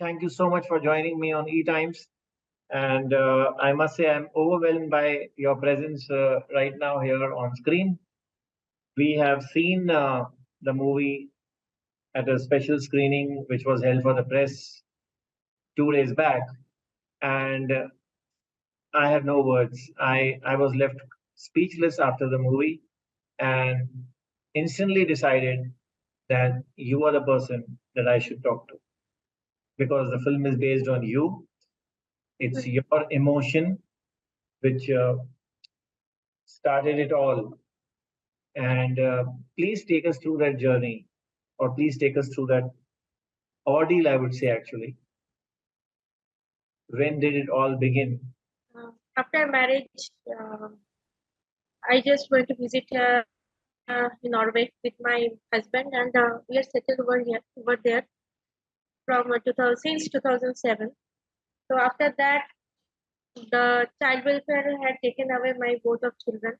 Thank you so much for joining me on ETimes. And I must say, I'm overwhelmed by your presence right now here on screen. We have seen the movie at a special screening which was held for the press 2 days back. And I have no words. I was left speechless after the movie and instantly decided that you are the person that I should talk to because the film is based on you. It's your emotion which started it all. And please take us through that journey, or please take us through that ordeal, I would say, actually. When did it all begin? After marriage, I just went to visit in Norway with my husband, and we are settled over there from since 2007. So after that, the child welfare had taken away my both of children.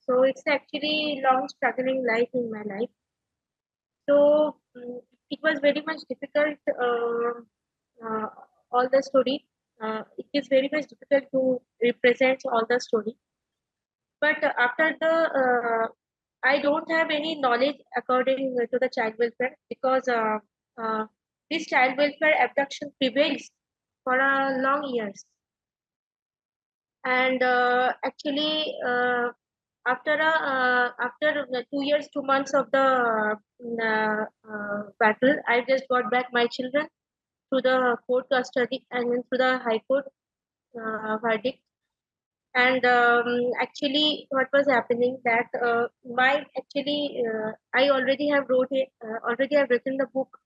So it's actually long struggling life in my life. So it was very much difficult. All the story. It is very much difficult to represent all the story. But after I don't have any knowledge according to the child welfare because this child welfare abduction prevails for a long years. And actually, after 2 years, 2 months of the battle, I just got back my children to the court custody and then to the high court verdict. And actually, what was happening that I already have written the book.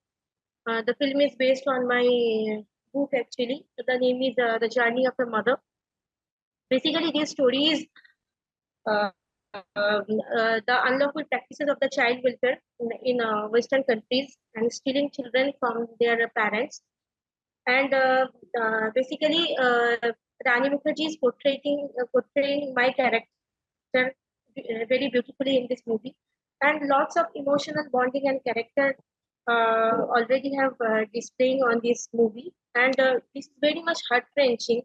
The film is based on my book actually. The name is The Journey of the Mother. Basically, this story is the unlawful practices of the child welfare in Western countries and stealing children from their parents. And basically, Rani Mukerji is portraying my character very beautifully in this movie, and lots of emotional bonding and character already have displaying on this movie, and this is very much heart wrenching.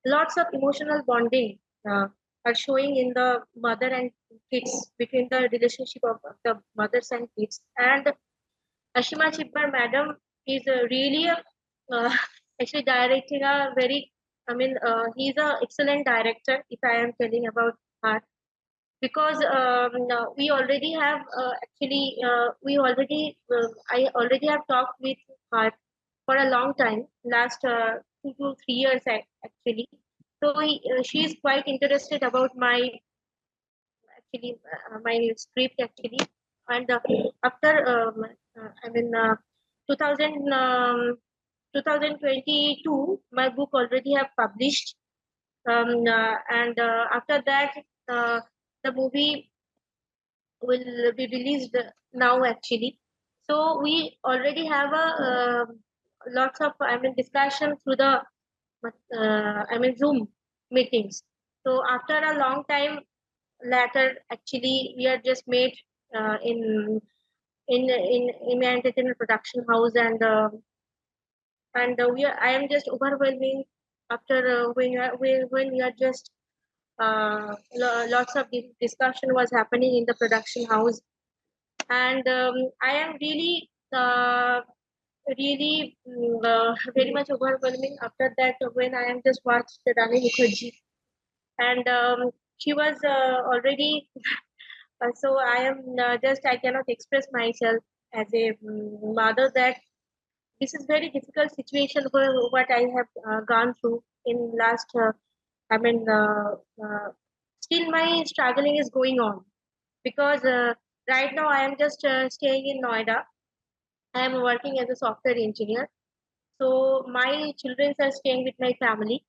Lots of emotional bonding are showing in the mother and kids, between the relationship of the mothers and kids. And Ashima Chibbar madam is really actually directing a very, he's an excellent director, if I am telling about her. Because we already have I already have talked with her for a long time, last 2 to 3 years actually. So she is quite interested about my script actually. And after I mean 2000 2022, my book already have published, and after that the movie will be released now actually. So we already have a lots of discussion through the Zoom meetings. So after a long time later, actually we are just made in an entertainment production house, and I am just overwhelming after when we are just lots of discussion was happening in the production house, and I am really very much overwhelming after that when I am just watched Rani Mukerji, and she was already so I am I cannot express myself as a mother that this is very difficult situation for what I have gone through in last. I mean, still my struggling is going on because right now I am just staying in Noida. I am working as a software engineer. So my children are staying with my family.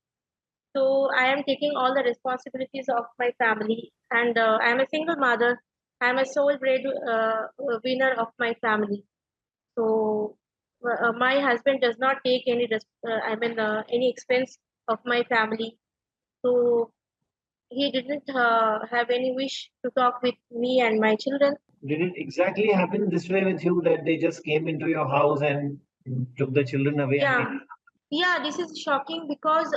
So I am taking all the responsibilities of my family, and I am a single mother. I am a sole bread winner of my family. So my husband does not take any expense of my family. So he didn't have any wish to talk with me and my children. Did it exactly happen this way with you that they just came into your house and took the children away. Yeah, yeah, this is shocking because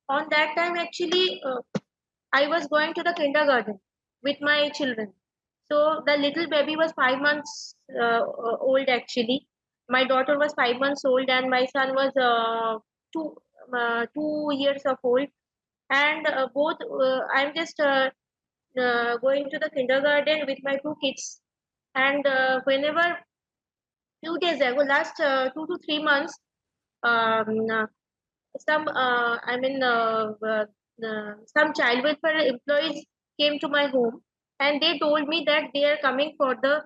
on that time actually I was going to the kindergarten with my children. So the little baby was 5 months old actually. My daughter was 5 months old and my son was two 2 years of old. And both I'm just going to the kindergarten with my two kids. And whenever few days ago, last 2 to 3 months, um, uh, some child welfare employees came to my home and they told me that they are coming for the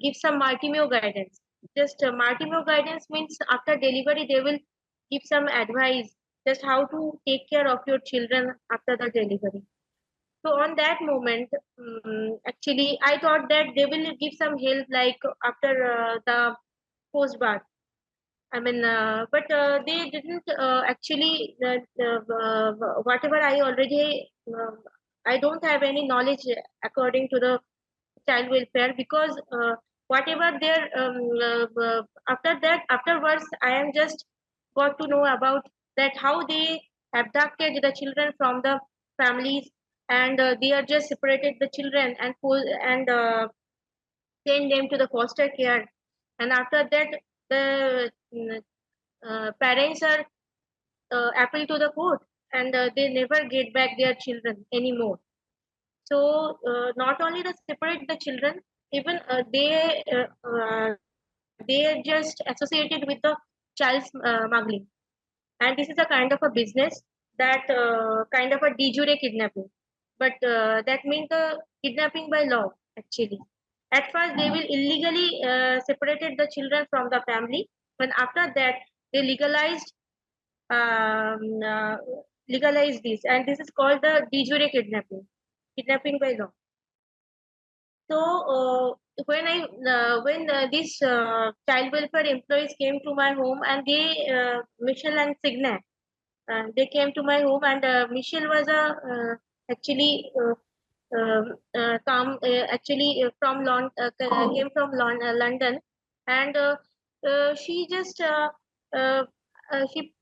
give some Martimeo guidance. Just Martimeo guidance means after delivery they will give some advice just how to take care of your children after the delivery. So on that moment, actually, I thought that they will give some help like after the post birth. But they didn't actually. Whatever I already, I don't have any knowledge according to the child welfare because whatever their after that afterwards, I am just got to know about that how they abducted the children from the families and they are just separated the children and send them to the foster care and after that the parents are appeal to the court and they never get back their children anymore. So not only the separate the children, even they are just associated with the child smuggling, and this is a kind of a business that kind of a de jure kidnapping, but that means the kidnapping by law actually. At first, they will illegally separated the children from the family, but after that, they um, uh, legalize this, and this is called the de jure kidnapping, kidnapping by law. So when these child welfare employees came to my home and they Michelle and Signet, they came to my home and Michelle was a actually actually came from London and she just uh, she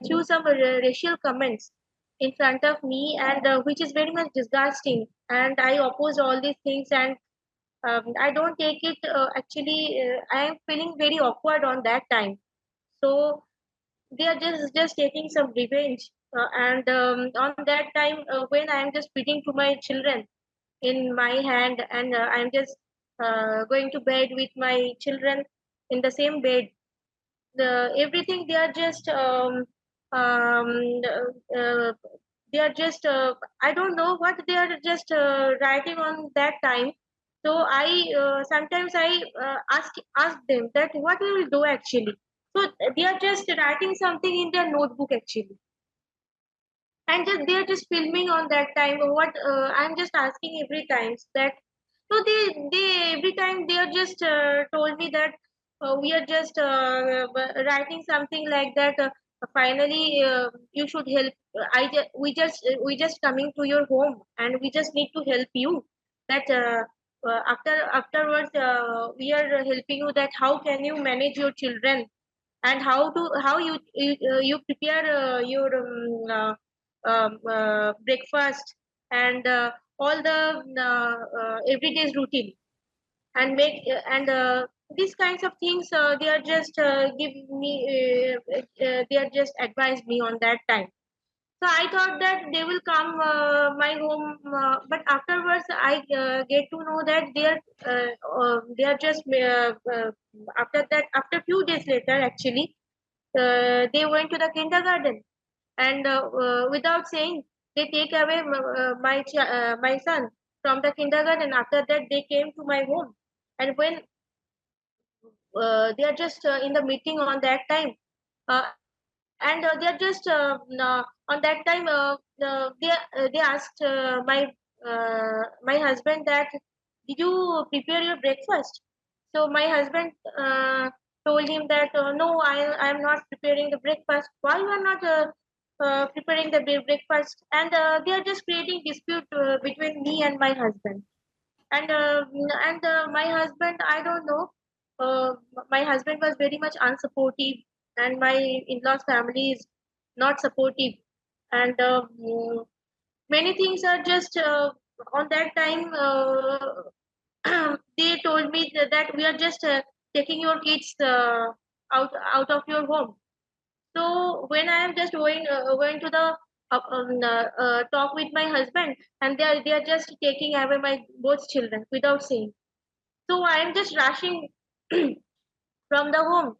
threw some racial comments in front of me and which is very much disgusting and I opposed all these things and I don't take it actually I am feeling very awkward on that time. So they are just taking some revenge and on that time when I am just feeding to my children in my hand and I'm just going to bed with my children in the same bed the everything they are just um, uh, they are just I don't know what they are just writing on that time. So I sometimes I ask them that what we will do actually. So they are just writing something in their notebook actually and just they are just filming on that time what I'm just asking every time that so they every time they are just told me that we are just writing something like that finally you should help we just coming to your home and we just need to help you that afterwards we are helping you that how can you manage your children and how you prepare your breakfast and all the everyday's routine and make and these kinds of things they are just give me they are just advise me on that time. So I thought that they will come my home, but afterwards I get to know that they are just after that after few days later actually they went to the kindergarten and without saying they take away my son from the kindergarten. After that they came to my home and when they are just in the meeting on that time and they are just on that time they asked my husband that did you prepare your breakfast. So my husband told him that no I am not preparing the breakfast. Why you are not preparing the breakfast and they are just creating dispute between me and my husband and my husband I don't know my husband was very much unsupportive, and my in-laws family is not supportive, and many things are just on that time. They told me that we are just taking your kids out of your home. So when I am just going to the talk with my husband, and they are just taking away my both children without saying. So I am just rushing from the home,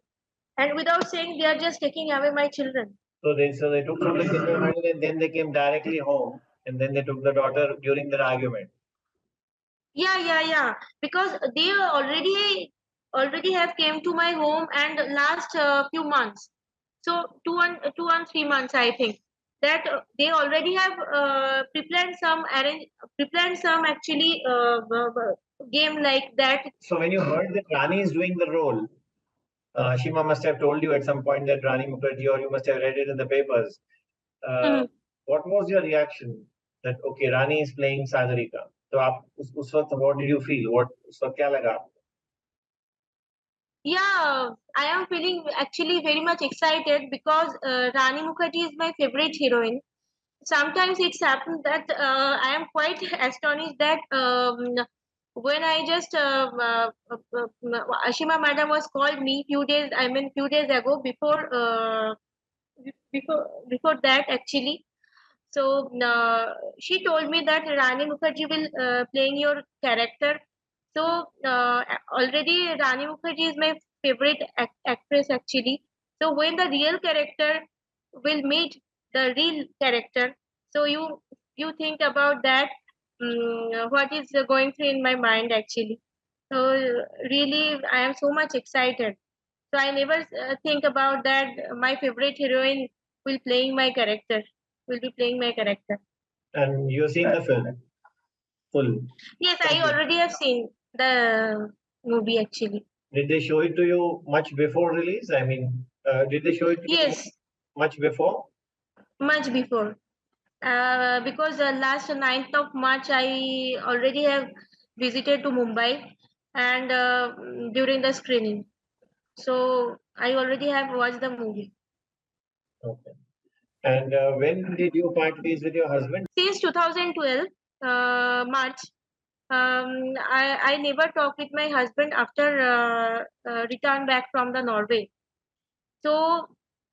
and without saying, they are just taking away my children. So they took from the kindergarten and then they came directly home and then they took the daughter during their argument. Yeah, yeah, yeah. Because they already have came to my home and last few months. So 2 and 3 months, I think that they already have prepared some actually game like that. So when you heard that Rani is doing the role, Shima must have told you at some point that Rani Mukerji, or you must have read it in the papers. Uh, Mhm. what was your reaction? That okay, Rani is playing Sagarika. So उस वक्त what did you feel? What उस वक्त क्या लगा? Yeah, I am feeling actually very much excited because Rani Mukherjee is my favorite heroine. Sometimes it's happened that I am quite astonished that when I just Ashima madam was called me few days ago before that actually. So she told me that Rani Mukherjee will playing your character. So already Rani Mukherjee is my favorite actress actually. So when the real character will meet the real character, so you think about that. What is going through in my mind actually? So really, I am so much excited. So I never think about that. My favorite heroine will be playing my character. And you've seen the film full. Yes, I already have seen the movie actually. Did they show it to you much before release? I mean, did they show it to you Yes, much before? much before. Because last 9th of March, I already have visited to Mumbai and during the screening. So I already have watched the movie. Okay. And when did you part ways with your husband? Since 2012, March, I never talked with my husband after return back from the Norway. So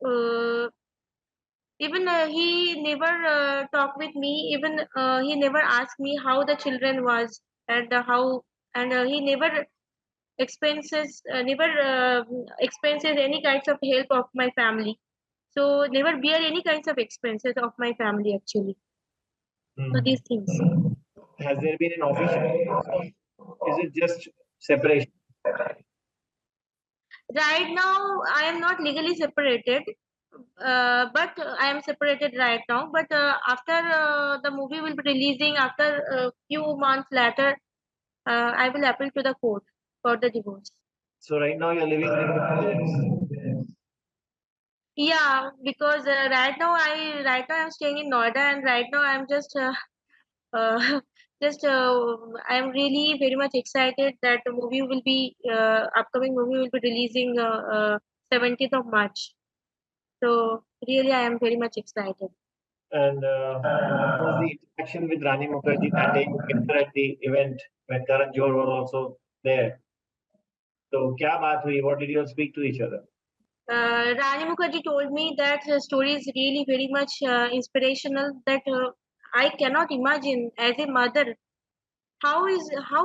uh, even he never talked with me. Even he never asked me how the children was and how and he never expenses any kinds of help of my family. So never bear any kinds of expenses of my family actually. So Hmm. these things. Has there been an official divorce or is it just separation? Right now, I am not legally separated, but I am separated right now. But after the movie will be releasing, after a few months later, I will appeal to the court for the divorce. So right now you're living with your parents. Yeah, because right now I'm staying in Noida, and right now I'm just just I'm really very much excited that the movie will be upcoming movie will be releasing 17th of March. So really, I am very much excited. And what was the interaction with Rani Mukherjee that day you met her at the event when Karan Johar was also there? So क्या बात हुई? What did you all speak to each other? Rani Mukherjee told me that her story is really very much inspirational. That I cannot imagine as a mother how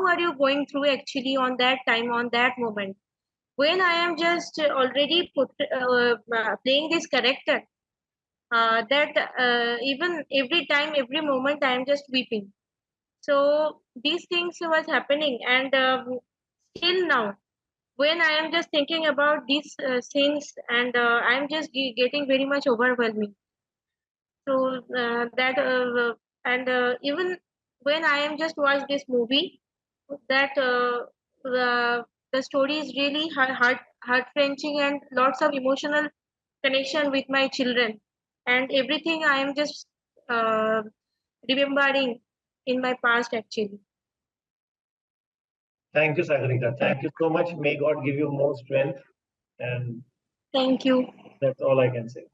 are you going through actually on that time on that moment when I am just already playing this character. That even every time every moment I am just weeping. So these things was happening, and still now when I am just thinking about these things, and I am just getting very much overwhelming. So that and even when I am just watch this movie, that the story is really heart wrenching and lots of emotional connection with my children, and everything I am just uh, remembering in my past actually. Thank you, Sagarika. Thank you so much. May God give you more strength. And Thank you. that's all I can say.